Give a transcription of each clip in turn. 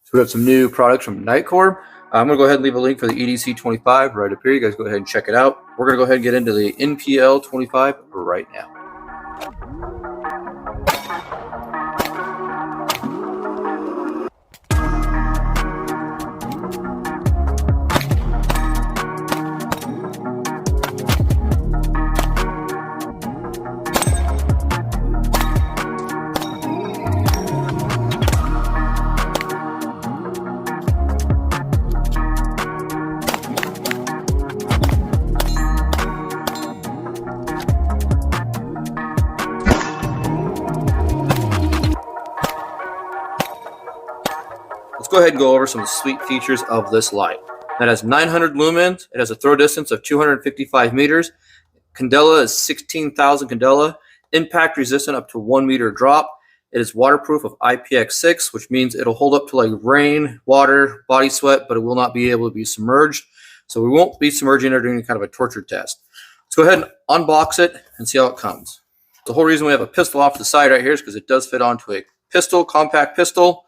So we have some new products from Nitecore. I'm going to go ahead and leave a link for the EDC25 right up here. You guys go ahead and check it out. We're going to go ahead and get into the NPL25 right now. Let's go ahead and go over some sweet features of this light. That has 900 lumens. It has a throw distance of 255 meters. Candela is 16,000 candela. Impact resistant up to 1 meter drop. It is waterproof of IPX6, which means it'll hold up to like rain, water, body sweat, but it will not be able to be submerged. So we won't be submerging it or doing any kind of a torture test. Let's go ahead and unbox it and see how it comes. The whole reason we have a pistol off to the side right here is because it does fit onto a pistol, compact pistol.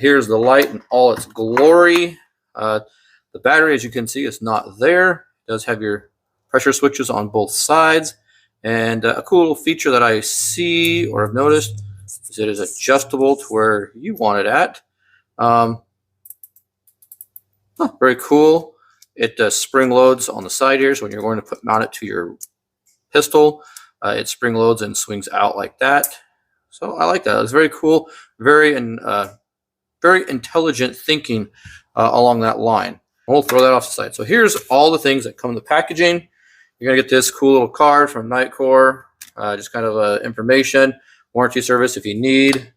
Here's the light in all its glory. The battery, as you can see, is not there. It does have your pressure switches on both sides. And a cool little feature that I see or have noticed is it is adjustable to where you want it at. Very cool. It spring loads on the side here, so when you're going to mount it to your pistol, it spring loads and swings out like that. So I like that. It's very cool, very intelligent thinking along that line. We'll throw that off the side. So here's all the things that come in the packaging. You're gonna get this cool little card from Nitecore, just kind of information, warranty service if you need.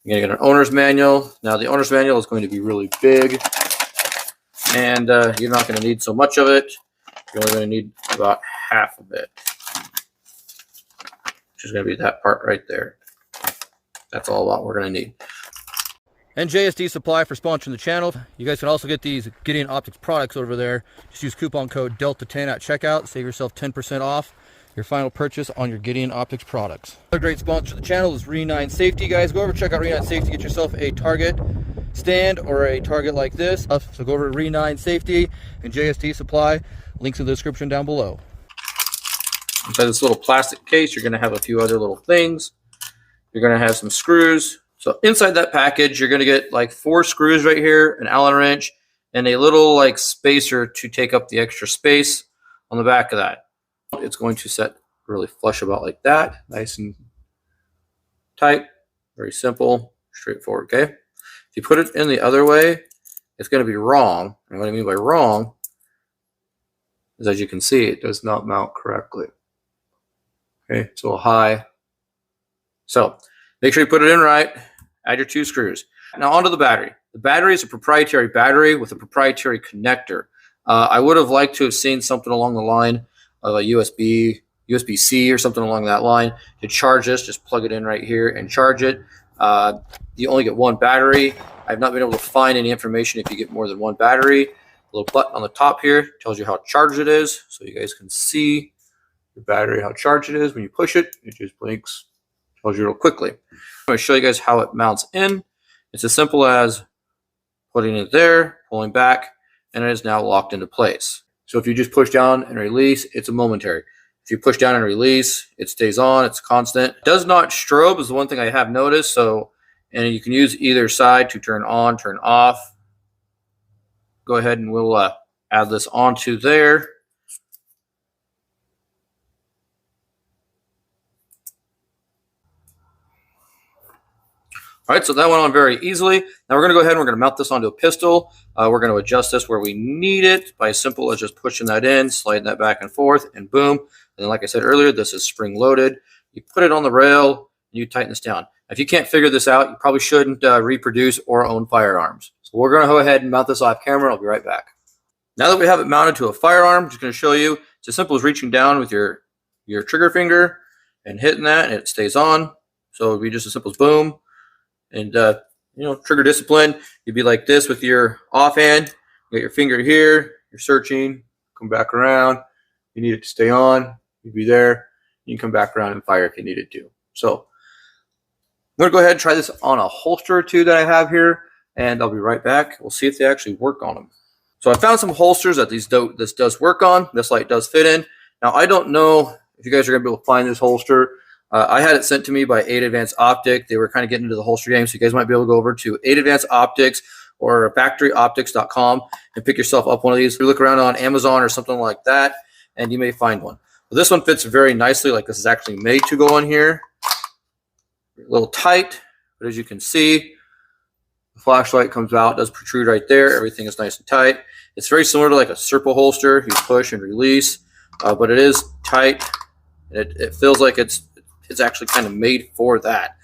You're gonna get an owner's manual. Now the owner's manual is going to be really big, and you're not gonna need so much of it. You're only gonna need about half of it, which is gonna be that part right there. That's all about what we're gonna need. And JSD Supply for sponsoring the channel. You guys can also get these Gideon Optics products over there. Just use coupon code Delta10 at checkout. Save yourself 10% off your final purchase on your Gideon Optics products. Another great sponsor of the channel is Re9 Safety. Guys, go over check out Re9 Safety. Get yourself a target stand or a target like this. So go over to Re9 Safety and JSD Supply. Links in the description down below. Inside this little plastic case, you're going to have a few other little things. You're going to have some screws. So inside that package, you're going to get like 4 screws right here, an Allen wrench, and a little like spacer to take up the extra space on the back of that. It's going to set really flush about like that, nice and tight, very simple, straightforward, okay? If you put it in the other way, it's going to be wrong. And what I mean by wrong is, as you can see, it does not mount correctly. Okay, it's a little high. So make sure you put it in right. Add your 2 screws. Now onto the battery. The battery is a proprietary battery with a proprietary connector. I would have liked to have seen something along the line of a USB-C or something along that line to charge this. Just plug it in right here and charge it. You only get 1 battery. I've not been able to find any information if you get more than 1 battery. A little button on the top here tells you how charged it is, so you guys can see the battery, how charged it is. When you push it, it just blinks. Tells you real quickly. I'm going to show you guys how it mounts in. It's as simple as putting it there, pulling back, and it is now locked into place. So if you just push down and release, it's a momentary. If you push down and release, it stays on, it's constant. It does not strobe is the one thing I have noticed. So, and you can use either side to turn on, turn off. Go ahead and we'll add this onto there. All right, so that went on very easily. Now we're going to go ahead and we're going to mount this onto a pistol. We're going to adjust this where we need it by as simple as just pushing that in, sliding that back and forth, and boom. And then, like I said earlier, this is spring loaded. You put it on the rail, and you tighten this down. If you can't figure this out, you probably shouldn't reproduce or own firearms. So we're going to go ahead and mount this off camera. I'll be right back. Now that we have it mounted to a firearm, I'm just going to show you. It's as simple as reaching down with your trigger finger and hitting that, and it stays on. So it'd be just as simple as boom. And, trigger discipline, you'd be like this with your offhand. You got your finger here, you're searching, come back around. You need it to stay on, you'd be there. You can come back around and fire if you needed to. So I'm going to go ahead and try this on a holster or two that I have here. and I'll be right back. We'll see if they actually work on them. So I found some holsters that this does work on. This light does fit in. Now I don't know if you guys are going to be able to find this holster. I had it sent to me by 8 Advanced Optic. They were kind of getting into the holster game, so you guys might be able to go over to 8 Advanced Optics or factoryoptics.com and pick yourself up one of these. You look around on Amazon or something like that, and you may find one. But this one fits very nicely. Like, this is actually made to go in here. A little tight, but as you can see, the flashlight comes out, does protrude right there. Everything is nice and tight. It's very similar to like a Serpo holster. You push and release, but it is tight. It feels like it's actually kind of made for that.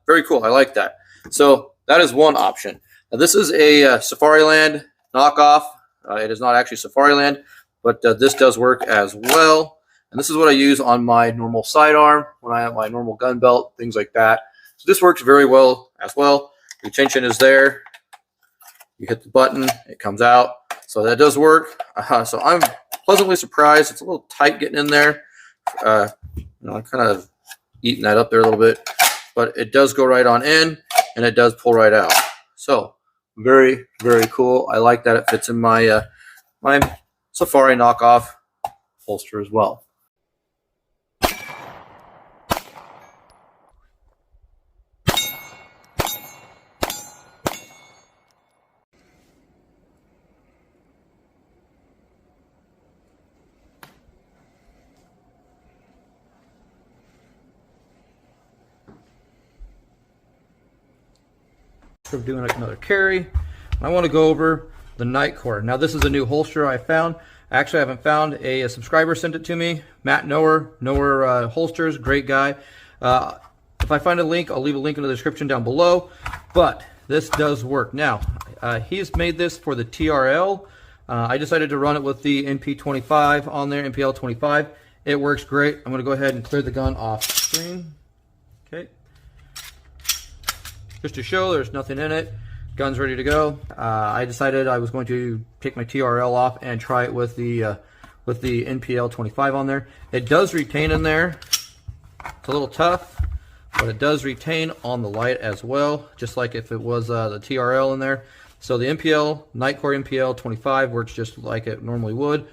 Very cool. I like that. So that is one option. Now, this is a Safariland knockoff. It is not actually Safariland, but this does work as well. And this is what I use on my normal sidearm, when I have my normal gun belt, things like that. So this works very well as well. Retention is there. You hit the button, it comes out. So that does work. So I'm pleasantly surprised. It's a little tight getting in there. I'm kind of eating that up there a little bit, but it does go right on in, and it does pull right out. So very, very cool. I like that it fits in my my Safari knockoff holster as well. Of doing like another carry, I want to go over the Nitecore. Now, this is a new holster I found. Actually, I haven't found. A subscriber sent it to me. Matt Knower holsters, great guy. If I find a link, I'll leave a link in the description down below. But this does work. Now, he's made this for the TRL. I decided to run it with the NP25 on there, NPL25. It works great. I'm going to go ahead and clear the gun off screen. Okay. Just to show there's nothing in it. Gun's ready to go. I decided I was going to take my TRL off and try it with the NPL25 on there. It does retain in there. It's a little tough, but it does retain on the light as well, just like if it was the TRL in there. So the Nitecore NPL25 works just like it normally would,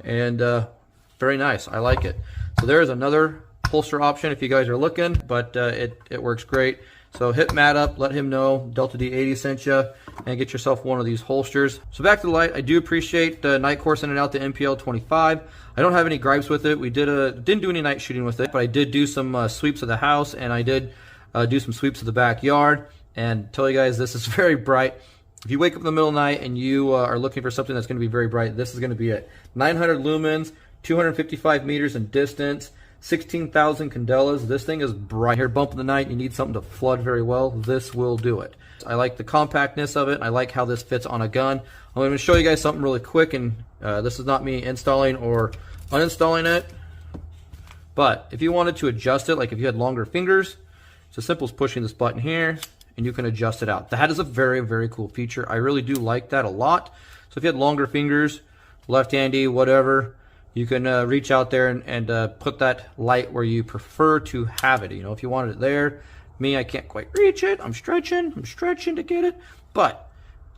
and very nice. I like it. So there is another holster option if you guys are looking, but it works great. So hit Matt up, let him know Delta D80 sent you, and get yourself one of these holsters. So back to the light, I do appreciate Nitecore sending out the NPL25. I don't have any gripes with it. We didn't do any night shooting with it, but I did do some sweeps of the house, and I did do some sweeps of the backyard. And tell you guys, this is very bright. If you wake up in the middle of the night and you are looking for something that's going to be very bright, this is going to be it. 900 lumens, 255 meters in distance. 16,000 candelas. This thing is bright. Here, bump in the night, you need something to flood very well. This will do it. I like the compactness of it. I like how this fits on a gun. I'm going to show you guys something really quick, and this is not me installing or uninstalling it. But if you wanted to adjust it, like if you had longer fingers, it's as simple as pushing this button here, and you can adjust it out. That is a very, very cool feature. I really do like that a lot. So if you had longer fingers, left-handy, whatever, you can reach out there and put that light where you prefer to have it. You know, if you wanted it there, me, I can't quite reach it. I'm stretching to get it, but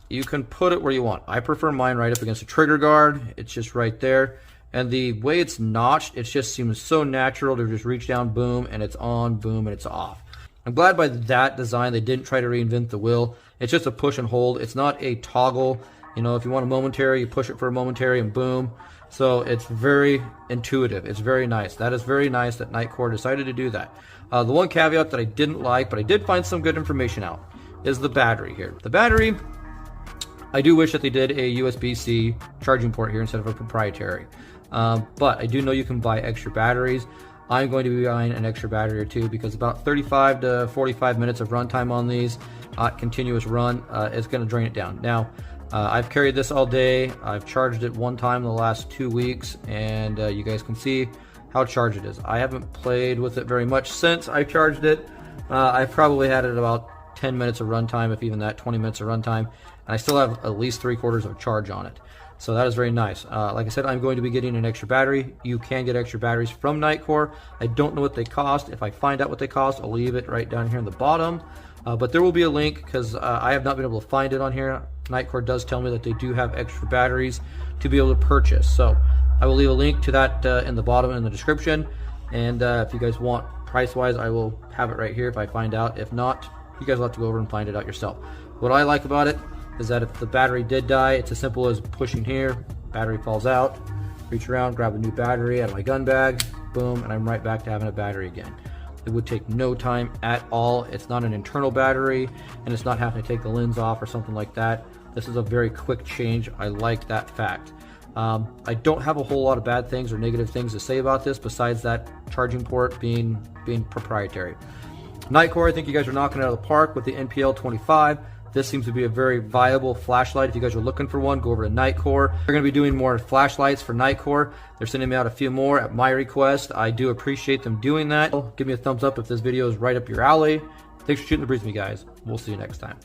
you can put it where you want. I prefer mine right up against the trigger guard. It's just right there. And the way it's notched, it just seems so natural to just reach down, boom, and it's on, boom, and it's off. I'm glad by that design they didn't try to reinvent the wheel. It's just a push and hold. It's not a toggle. You know, if you want a momentary, you push it for a momentary and boom. So it's very intuitive. It's very nice. That is very nice that Nitecore decided to do that. The one caveat that I didn't like, but I did find some good information out, is the battery here. The battery, I do wish that they did a USB-C charging port here instead of a proprietary. But I do know you can buy extra batteries. I'm going to be buying an extra battery or two because about 35 to 45 minutes of runtime on these continuous run is going to drain it down. Now, I've carried this all day. I've charged it one time in the last 2 weeks, and you guys can see how charged it is. I haven't played with it very much since I charged it. I've probably had it about 10 minutes of runtime, if even that, 20 minutes of runtime, and I still have at least 3/4 of charge on it. So that is very nice. Like I said, I'm going to be getting an extra battery. You can get extra batteries from Nitecore. I don't know what they cost. If I find out what they cost, I'll leave it right down here in the bottom. But there will be a link because I have not been able to find it on here. Nitecore does tell me that they do have extra batteries to be able to purchase. So I will leave a link to that in the bottom in the description. And if you guys want price-wise, I will have it right here if I find out. If not, you guys will have to go over and find it out yourself. What I like about it is that if the battery did die, it's as simple as pushing here, battery falls out, reach around, grab a new battery out of my gun bag, boom, and I'm right back to having a battery again. It would take no time at all. It's not an internal battery, and it's not having to take the lens off or something like that. This is a very quick change. I like that fact. I don't have a whole lot of bad things or negative things to say about this besides that charging port being proprietary. Nitecore, I think you guys are knocking it out of the park with the NPL25. This seems to be a very viable flashlight. If you guys are looking for one, go over to Nitecore. They're going to be doing more flashlights for Nitecore. They're sending me out a few more at my request. I do appreciate them doing that. Give me a thumbs up if this video is right up your alley. Thanks for shooting the breeze with me, guys. We'll see you next time.